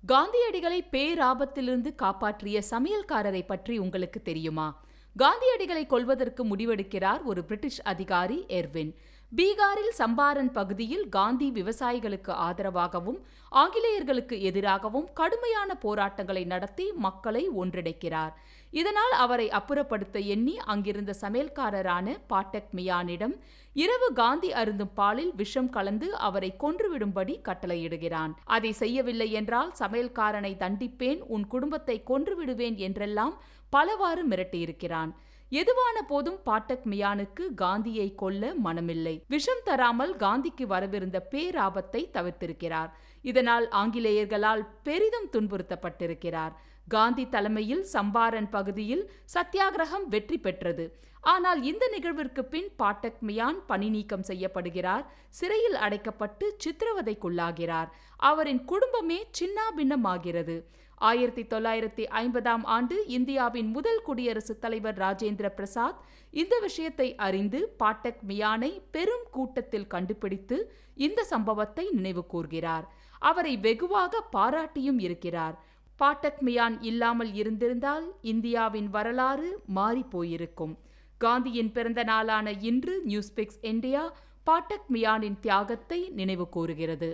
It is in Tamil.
காந்தியடிகளை பேராபத்திலிருந்து காப்பாற்றிய சமையல்காரரை பற்றி உங்களுக்கு தெரியுமா? காந்தியடிகளை கொல்வதற்கு முடிவெடுக்கிறார் ஒரு பிரிட்டிஷ் அதிகாரி எர்வின். பீகாரில் சம்பாரன் பகுதியில் காந்தி விவசாயிகளுக்கு ஆதரவாகவும் ஆங்கிலேயர்களுக்கு எதிராகவும் கடுமையான போராட்டங்களை நடத்தி மக்களை ஒன்றிணைக்கிறார். இதனால் அவரை அப்புறப்படுத்த எண்ணி அங்கிருந்த சமையல்காரரான பாட்டக் மியானிடம் இரவு காந்தி அருந்தும் பாலில் விஷம் கலந்து அவரை கொன்றுவிடும்படி கட்டளையிடுகிறான். அதை செய்யவில்லை என்றால் சமையல்காரனை தண்டிப்பேன், உன் குடும்பத்தை கொன்றுவிடுவேன் என்றெல்லாம் பலவாறு மிரட்டியிருக்கிறான். எதுவான போதும் பாட்டக் மியானுக்கு காந்தியை கொல்ல மனமில்லை. விஷம் தராமல் காந்திக்கு வரவிருந்த பேராபத்தை தவிர்த்திருக்கிறார். இதனால் ஆங்கிலேயர்களால் பெரிதும் துன்புறுத்தப்பட்டிருக்கிறார். காந்தி தலைமையில் சம்பாரன் பகுதியில் சத்தியாகிரகம் வெற்றி பெற்றது. ஆனால் இந்த நிகழ்விற்கு பின் பாட்டக் மியான் பணி நீக்கம் செய்யப்படுகிறார், சிறையில் அடைக்கப்பட்டு சித்திரவதைக்குள்ளாகிறார். அவரின் குடும்பமே சின்னாபின்னமாகிறது. 1950 இந்தியாவின் முதல் குடியரசுத் தலைவர் ராஜேந்திர பிரசாத் இந்த விஷயத்தை அறிந்து பாட்டக் மியானை பெரும் கூட்டத்தில் கண்டுபிடித்து இந்த சம்பவத்தை நினைவு கூர்கிறார். அவரை வெகுவாக பாராட்டியும் இருக்கிறார். பாட்டக் மியான் இல்லாமல் இருந்திருந்தால் இந்தியாவின் வரலாறு மாறி போயிருக்கும். காந்தியின் பிறந்த நாளான இன்று நியூஸ்பிக்ஸ் இந்தியா பாட்டக் மியானின் தியாகத்தை நினைவு கூறுகிறது.